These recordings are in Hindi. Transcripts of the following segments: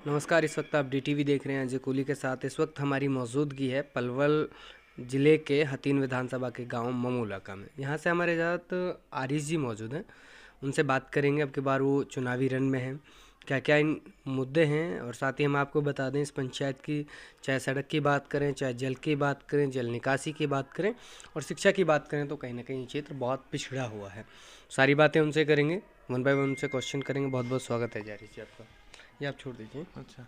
नमस्कार। इस वक्त आप डीटीवी देख रहे हैं अजय कोहली के साथ। इस वक्त हमारी मौजूदगी है पलवल ज़िले के हथीन विधानसभा के गांव ममूलाका में। यहाँ से हमारे साथ आरिश जी मौजूद हैं। उनसे बात करेंगे। अब की बार वो चुनावी रण में हैं, क्या क्या इन मुद्दे हैं। और साथ ही हम आपको बता दें, इस पंचायत की चाहे सड़क की बात करें, चाहे जल की बात करें, जल निकासी की बात करें और शिक्षा की बात करें, तो कहीं ना कहीं ये क्षेत्र बहुत पिछड़ा हुआ है। सारी बातें उनसे करेंगे, वन बाय वन उनसे क्वेश्चन करेंगे। बहुत बहुत स्वागत है आरिश जी आपका। ये आप छोड़ दीजिए। अच्छा,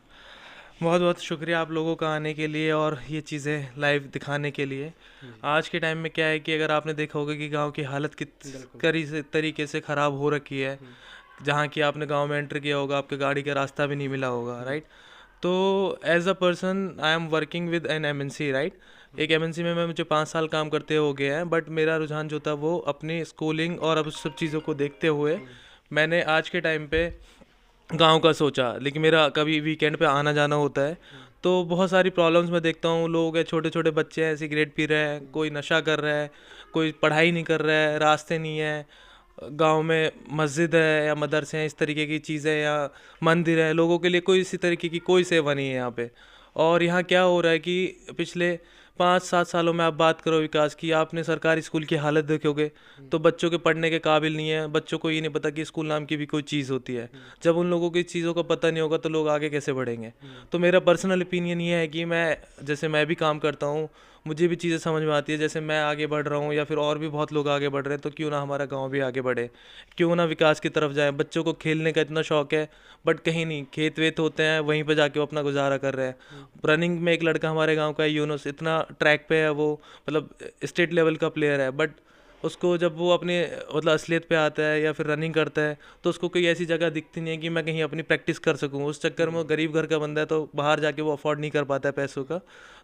बहुत बहुत शुक्रिया आप लोगों का आने के लिए और ये चीज़ें लाइव दिखाने के लिए। जी, आज के टाइम में क्या है कि अगर आपने देखा होगा कि गांव की हालत किस बिल्कुल। तरीके से ख़राब हो रखी है। हुँ, जहाँ की आपने गांव में एंटर किया होगा, आपके गाड़ी का रास्ता भी नहीं मिला होगा, हुँ, राइट। तो as a person I am working with an MNC, right. हुँ, एक एमएनसी में मुझे 5 साल काम करते हो गए हैं, बट मेरा रुझान जो था वो अपनी स्कूलिंग और अब उस सब चीज़ों को देखते हुए हुँ, मैंने आज के टाइम पे गाँव का सोचा। लेकिन मेरा कभी वीकेंड पे आना जाना होता है, हुँ, तो बहुत सारी प्रॉब्लम्स मैं देखता हूँ। लोग हैं, छोटे छोटे बच्चे हैं, सिगरेट पी रहे हैं, हुँ, कोई नशा कर रहा है, कोई पढ़ाई नहीं कर रहा है, रास्ते नहीं है। गांव में मस्जिद है या मदरसे हैं, इस तरीके की चीज़ें, या मंदिर है, लोगों के लिए कोई इसी तरीके की कोई सेवा नहीं है यहाँ पे। और यहाँ क्या हो रहा है कि पिछले 5-7 सालों में आप बात करो विकास की, आपने सरकारी स्कूल की हालत देखोगे हुँ, तो बच्चों के पढ़ने के काबिल नहीं है। बच्चों को ये नहीं पता कि स्कूल नाम की भी कोई चीज़ होती है। हुँ, जब उन लोगों की चीज़ों का पता नहीं होगा तो लोग आगे कैसे बढ़ेंगे। हुँ, तो मेरा पर्सनल ओपिनियन ये है कि मैं भी काम करता हूँ, मुझे भी चीज़ें समझ में आती है। जैसे मैं आगे बढ़ रहा हूँ या फिर और भी बहुत लोग आगे बढ़ रहे हैं, तो क्यों ना हमारा गांव भी आगे बढ़े, क्यों ना विकास की तरफ जाए। बच्चों को खेलने का इतना शौक है, बट कहीं नहीं, खेत वेत होते हैं, वहीं पे जाके वो अपना गुजारा कर रहे हैं। हुँ, रनिंग में एक लड़का हमारे गांव का है, यूनुस, इतना ट्रैक पे है वो, मतलब स्टेट लेवल का प्लेयर है। बट उसको जब वो अपने मतलब असलियत पे आता है या फिर रनिंग करता है, तो उसको कोई ऐसी जगह दिखती नहीं है कि मैं कहीं अपनी प्रैक्टिस कर सकूं। उस चक्कर में वो हुँ, गरीब घर का बंदा है, तो बाहर जाके वो अफोर्ड नहीं कर पाता है पैसों का।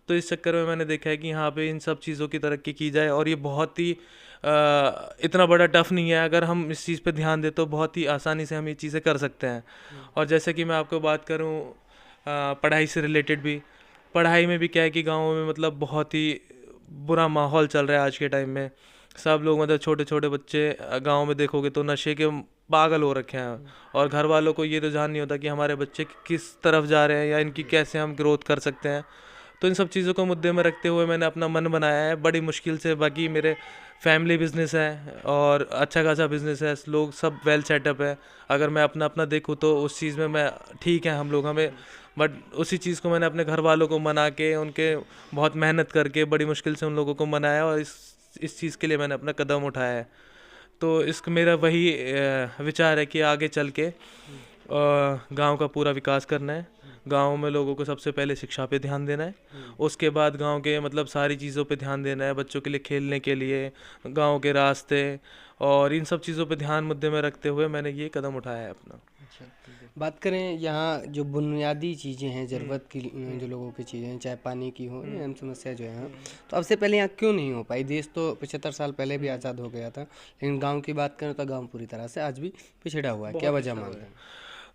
तो इस चक्कर में मैंने देखा है कि यहाँ पे इन सब चीज़ों की तरक्की की जाए, और ये बहुत ही इतना बड़ा टफ नहीं है। अगर हम इस चीज़ पे ध्यान दें तो बहुत ही आसानी से हम ये चीज़ें कर सकते हैं। हुँ, और जैसे कि मैं आपको बात करूँ पढ़ाई से रिलेटेड भी, पढ़ाई में भी क्या है कि गाँव में मतलब बहुत ही बुरा माहौल चल रहा है आज के टाइम में। सब लोग मतलब छोटे छोटे बच्चे गांव में देखोगे तो नशे के पागल हो रखे हैं। हुँ, और घर वालों को ये रुझान नहीं होता कि हमारे बच्चे किस तरफ जा रहे हैं या इनकी जी, कैसे हम ग्रोथ कर सकते हैं। तो इन सब चीज़ों को मुद्दे में रखते हुए मैंने अपना मन बनाया है बड़ी मुश्किल से। बाकी मेरे फैमिली बिजनेस है और अच्छा खासा बिजनेस है, लोग सब वेल सेटअप है। अगर मैं अपना अपना देखूँ तो उस चीज़ में मैं ठीक है, हम लोग हमें, हुँ, बट उसी चीज़ को मैंने अपने घर वालों को मना के, उनके बहुत मेहनत करके बड़ी मुश्किल से उन लोगों को मनाया, और इस चीज़ के लिए मैंने अपना कदम उठाया है। तो इसका मेरा वही विचार है कि आगे चल के हुँ, गांव का पूरा विकास करना है। हुँ, गांव में लोगों को सबसे पहले शिक्षा पे ध्यान देना है। हुँ, उसके बाद गांव के मतलब सारी चीज़ों पे ध्यान देना है, बच्चों के लिए खेलने के लिए, गांव के रास्ते, और इन सब चीज़ों पे ध्यान मुद्दे में रखते हुए मैंने ये कदम उठाया है अपना। अच्छा। बात करें यहाँ जो बुनियादी चीज़ें हैं, हम्म, ज़रूरत की हम्म, जो लोगों की चीज़ें हैं, चाहे पानी की हो या हम्म, अहम समस्या जो है यहाँ, हम्म, तो अब से पहले यहाँ क्यों नहीं हो पाई? देश तो 75 साल पहले भी हम्म। आज़ाद हो गया था, लेकिन गांव की बात करें तो गांव पूरी तरह से आज भी पिछड़ा हुआ है। क्या बहुत वजह पिछड़ा हुआ मानते है। हैं?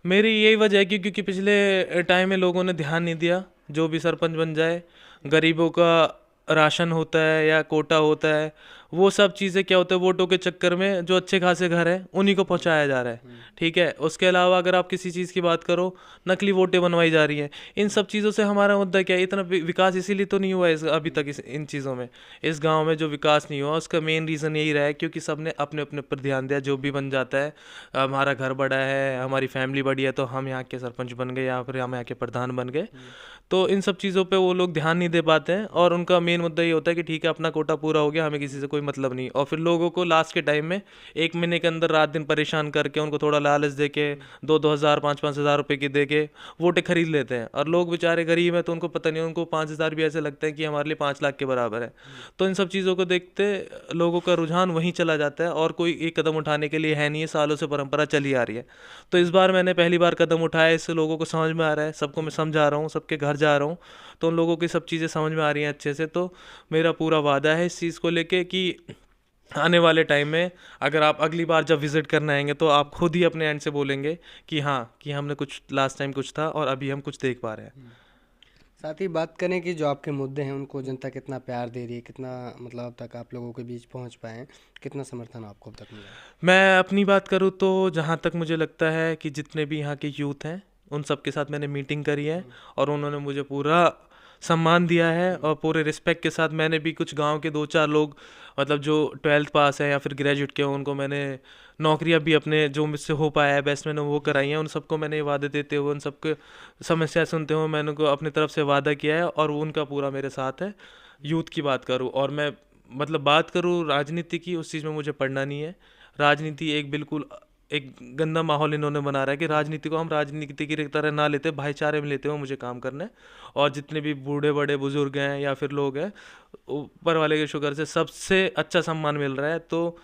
मेरी यही वजह है कि क्योंकि पिछले टाइम में लोगों ने ध्यान नहीं दिया। जो भी सरपंच बन जाए, गरीबों का राशन होता है या कोटा होता है, वो सब चीज़ें क्या होता है, वोटों के चक्कर में जो अच्छे खासे घर हैं उन्हीं को हुँ, पहुंचाया जा रहा है। हुँ, ठीक है, उसके अलावा अगर आप किसी चीज़ की बात करो, नकली वोटें बनवाई जा रही हैं। इन हुँ, सब चीज़ों से हमारा मुद्दा क्या है, इतना विकास इसीलिए तो नहीं हुआ अभी हुँ, तक इन चीज़ों में। इस गांव में जो विकास नहीं हुआ उसका मेन रीज़न यही रहा है क्योंकि सबने अपने अपने पर ध्यान दिया। जो भी बन जाता है, हमारा घर बड़ा है, हमारी फैमिली बड़ी है, तो हम यहाँ के सरपंच बन गए या फिर हम यहाँ के प्रधान बन गए। हुँ, तो इन सब चीज़ों पे वो लोग ध्यान नहीं दे पाते हैं, और उनका मेन मुद्दा ये होता है कि ठीक है अपना कोटा पूरा हो गया, हमें किसी से कोई मतलब नहीं। और फिर लोगों को लास्ट के टाइम में 1 महीने के अंदर रात दिन परेशान करके, उनको थोड़ा लालच दे के, हुँ, 2-2 हज़ार 5-5 हज़ार रुपये की दे के वोटें खरीद लेते हैं। और लोग बेचारे गरीब हैं तो उनको पता नहीं, उनको 5 हज़ार भी ऐसे लगते हैं कि हमारे लिए 5 लाख के बराबर है। हुँ, तो इन सब चीज़ों को देखते लोगों का रुझान वहीं चला जाता है, और कोई एक कदम उठाने के लिए है नहीं है, सालों से परंपरा चली आ रही है। तो इस बार मैंने पहली बार कदम उठाया, इससे लोगों को समझ में आ रहा है, सबको मैं हुँ, समझा रहा हूँ, सबके घर जा रहा हूँ, तो उन लोगों की सब चीज़ें समझ में आ रही हैं अच्छे से। तो मेरा पूरा वादा है इस चीज़ को लेके कि आने वाले टाइम में अगर आप अगली बार जब विज़िट करने आएंगे तो आप खुद ही अपने एंड से बोलेंगे कि हाँ, कि हमने कुछ लास्ट टाइम कुछ था और अभी हम कुछ देख पा रहे हैं। हुँ। साथ ही बात करें कि जो आपके मुद्दे हैं उनको जनता कितना प्यार दे रही है, कितना मतलब अब तक आप लोगों के बीच पहुंच पाए हैं, कितना समर्थन आपको अब तक मिला है? मैं अपनी बात करूँ तो जहाँ तक मुझे लगता है कि जितने भी यहाँ के यूथ हैं, उन सब के साथ मैंने मीटिंग करी है और उन्होंने मुझे पूरा सम्मान दिया है और पूरे रिस्पेक्ट के साथ मैंने भी कुछ गांव के 2-4 लोग मतलब जो 12th पास है या फिर ग्रेजुएट के हैं उनको मैंने नौकरियां भी अपने जो मुझसे हो पाया है बेस्ट मैंने वो कराई हैं। उन सबको मैंने ये वादे देते हुए उन सबके समस्या सुनते हुए मैंने उनको अपनी तरफ से वादा किया है और वो उनका पूरा मेरे साथ है। यूथ की बात करूँ और मैं मतलब बात करूँ राजनीति की, उस चीज़ में मुझे पढ़ना नहीं है। राजनीति एक बिल्कुल एक गंदा माहौल इन्होंने बना रहा है कि राजनीति को हम राजनीति की तरह ना लेते, भाईचारे में लेते हुए मुझे काम करना है। और जितने भी बूढ़े बड़े बुजुर्ग हैं या फिर लोग हैं, ऊपर वाले के शुक्र से सबसे अच्छा सम्मान मिल रहा है। तो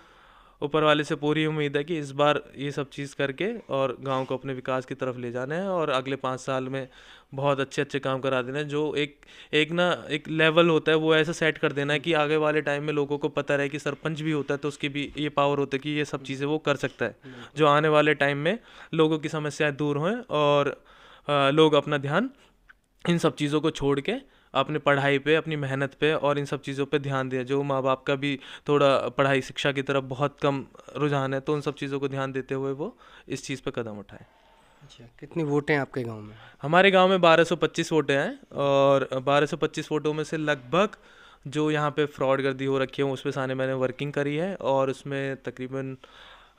ऊपर वाले से पूरी उम्मीद है कि इस बार ये सब चीज़ करके और गांव को अपने विकास की तरफ ले जाना है और अगले 5 साल में बहुत अच्छे अच्छे काम करा देना है। जो एक एक ना एक लेवल होता है वो ऐसा सेट कर देना है कि आगे वाले टाइम में लोगों को पता रहे कि सरपंच भी होता है तो उसकी भी ये पावर होता है कि ये सब चीज़ें वो कर सकता है, जो आने वाले टाइम में लोगों की समस्याएं दूर हों और लोग अपना ध्यान इन सब चीज़ों को छोड़ के अपने पढ़ाई पे, अपनी मेहनत पे और इन सब चीज़ों पे ध्यान दें। जो माँ बाप का भी थोड़ा पढ़ाई शिक्षा की तरफ बहुत कम रुझान है, तो उन सब चीज़ों को ध्यान देते हुए वो इस चीज़ पे कदम उठाएं। अच्छा, कितनी वोटें हैं आपके गांव में? हमारे गांव में 1225 वोटें हैं और 1225 वोटों में से लगभग जो यहाँ पे फ्रॉड गर्दी हो रखी है उसमें सारे मैंने वर्किंग करी है और उसमें तकरीबन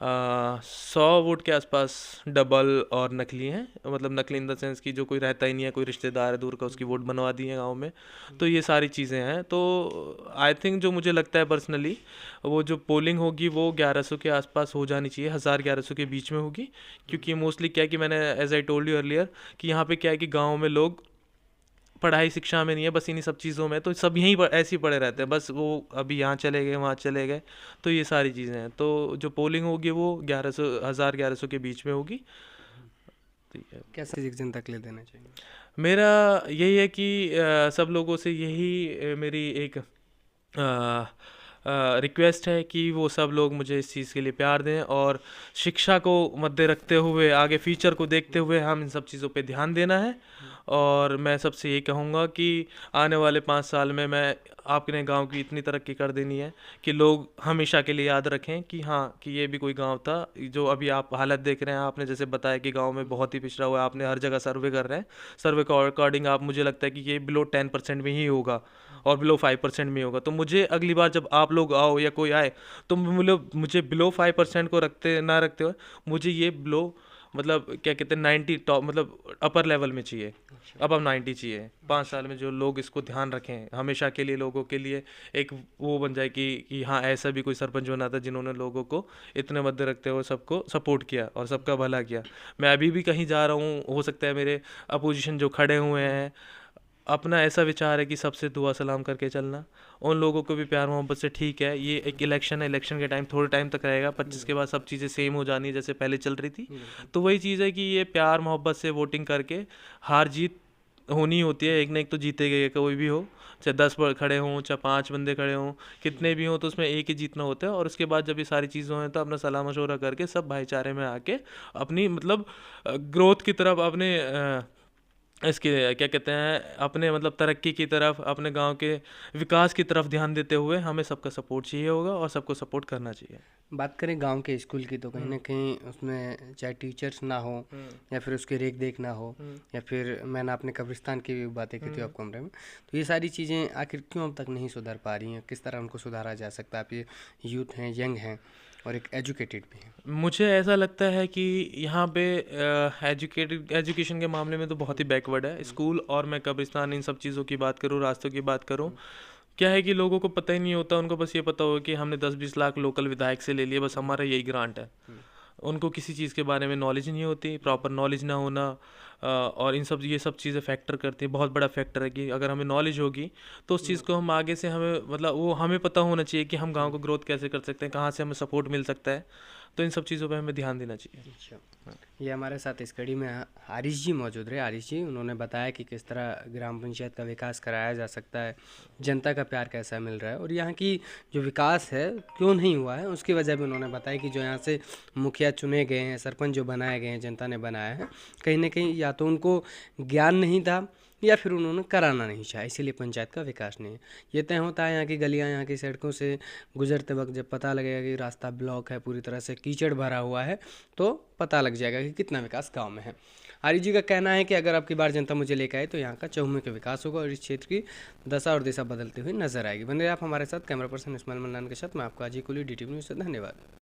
100 वोट के आसपास डबल और नकली हैं। मतलब नकली इन द सेंस कि जो कोई रहता ही नहीं है, कोई रिश्तेदार है दूर का, उसकी वोट बनवा दी है गांव में। तो ये सारी चीज़ें हैं। तो आई थिंक जो मुझे लगता है पर्सनली वो जो पोलिंग होगी वो 1100 के आसपास हो जानी चाहिए, 1000-1100 के बीच में होगी। क्योंकि मोस्टली क्या है कि मैंने as I told you earlier कि यहाँ पे क्या है कि गाँव में लोग पढ़ाई शिक्षा में नहीं है, बस इन्हीं सब चीज़ों में, तो सब यहीं पर ऐसे ही पड़े रहते हैं, बस वो अभी यहाँ चले गए वहाँ चले गए। तो ये सारी चीज़ें हैं। तो जो पोलिंग होगी वो 1100 1000-1100 के बीच में होगी। तो ये कैसे मैसेज जनता के लिए देना चाहिए? मेरा यही है कि सब लोगों से यही मेरी एक रिक्वेस्ट है कि वो सब लोग मुझे इस चीज़ के लिए प्यार दें और शिक्षा को मद्दे रखते हुए आगे फ्यूचर को देखते हुए हम इन सब चीज़ों पे ध्यान देना है। और मैं सबसे ये कहूँगा कि आने वाले 5 साल में मैं आपने गांव की इतनी तरक्की कर देनी है कि लोग हमेशा के लिए याद रखें कि हाँ कि ये भी कोई गांव था। जो अभी आप हालत देख रहे हैं, आपने जैसे बताया कि गांव में बहुत ही पिछड़ा हुआ है, आपने हर जगह सर्वे कर रहे हैं, सर्वे के अकॉर्डिंग आप मुझे लगता है कि ये बिलो 10% में ही होगा और बिलो 5% में ही होगा। तो मुझे अगली बार जब आप लोग आओ या कोई आए तो मुझे बिलो 5% को रखते हुए मुझे ये बिलो मतलब क्या कहते हैं 90 टॉप मतलब अपर लेवल में चाहिए। अब 90 चाहिए। 5 साल में जो लोग इसको ध्यान रखें हमेशा के लिए, लोगों के लिए एक वो बन जाए कि हाँ ऐसा भी कोई सरपंच बना था जिन्होंने लोगों को इतने मद्दे रखते हुए सबको सपोर्ट किया और सबका भला किया। मैं अभी भी कहीं जा रहा हूँ, हो सकता है मेरे अपोजिशन जो खड़े हुए हैं अपना ऐसा विचार है कि सबसे दुआ सलाम करके चलना, उन लोगों को भी प्यार मोहब्बत से। ठीक है ये एक इलेक्शन है, इलेक्शन के टाइम थोड़े टाइम तक रहेगा, 25 के बाद सब चीज़ें सेम हो जानी है जैसे पहले चल रही थी। तो वही चीज़ है कि ये प्यार मोहब्बत से वोटिंग करके हार जीत होनी होती है, एक ना एक तो जीतेगा कोई भी हो, चाहे 10 खड़े हों चाहे 5 बंदे खड़े हों, कितने भी हों तो उसमें एक ही जीतना होता है। और उसके बाद जब ये सारी चीज़ें हों तो अपना सलाह मशवरा करके सब भाईचारे में आके अपनी मतलब ग्रोथ की तरफ अपने इसके क्या कहते हैं अपने मतलब तरक्की की तरफ, अपने गांव के विकास की तरफ ध्यान देते हुए हमें सबका सपोर्ट चाहिए होगा और सबको सपोर्ट करना चाहिए। बात करें गांव के स्कूल की तो कहीं ना कहीं उसमें चाहे टीचर्स ना हो या फिर उसकी रेख देख ना हो या फिर मैंने आपने कब्रिस्तान की भी बातें की थी आप कमरे में, तो ये सारी चीज़ें आखिर क्यों अब तक नहीं सुधर पा रही हैं? किस तरह उनको सुधारा जा सकता है? आप ये यूथ हैं, यंग हैं और एक एजुकेटेड भी हैं। मुझे ऐसा लगता है कि यहाँ पे एजुकेशन के मामले में तो बहुत ही बैकवर्ड है स्कूल। और मैं कब्रिस्तान इन सब चीज़ों की बात करूँ, रास्तों की बात करूँ, क्या है कि लोगों को पता ही नहीं होता। उनको बस ये पता होगा कि हमने 10-20 लाख लोकल विधायक से ले लिए, बस हमारा यही ग्रांट है। उनको किसी चीज़ के बारे में नॉलेज नहीं होती, प्रॉपर नॉलेज ना होना और इन सब ये सब चीज़ें फैक्टर करती है। बहुत बड़ा फैक्टर है कि अगर हमें नॉलेज होगी तो उस चीज़ को हम आगे से हमें मतलब वो हमें पता होना चाहिए कि हम गांव को ग्रोथ कैसे कर सकते हैं, कहाँ से हमें सपोर्ट मिल सकता है। तो इन सब चीज़ों पे हमें ध्यान देना चाहिए। अच्छा, ये हमारे साथ इस कड़ी में आरिश जी मौजूद रहे। आरिश जी उन्होंने बताया कि किस तरह ग्राम पंचायत का विकास कराया जा सकता है, जनता का प्यार कैसा मिल रहा है और यहाँ की जो विकास है क्यों नहीं हुआ है उसकी वजह भी उन्होंने बताया कि जो यहाँ से मुखिया चुने गए हैं, सरपंच जो बनाए गए हैं, जनता ने बनाया है, कहीं ना कहीं या तो उनको ज्ञान नहीं था या फिर उन्होंने कराना नहीं चाहा, इसीलिए पंचायत का विकास नहीं है। ये तय होता है यहाँ की गलियाँ, यहाँ की सड़कों से गुजरते वक्त जब पता लगेगा कि रास्ता ब्लॉक है, पूरी तरह से कीचड़ भरा हुआ है, तो पता लग जाएगा कि कितना विकास गांव में है। आर्य जी का कहना है कि अगर आपकी बार जनता मुझे लेकर आए तो यहाँ का चहुमुखी का विकास होगा और इस क्षेत्र की दशा और दिशा बदलती हुई नजर आएगी। बने रहिए आप हमारे साथ। कैमरा पर्सन इस्माइल मन्नान के साथ मैं आपका अजय कोहली, DTV न्यूज़ से। धन्यवाद।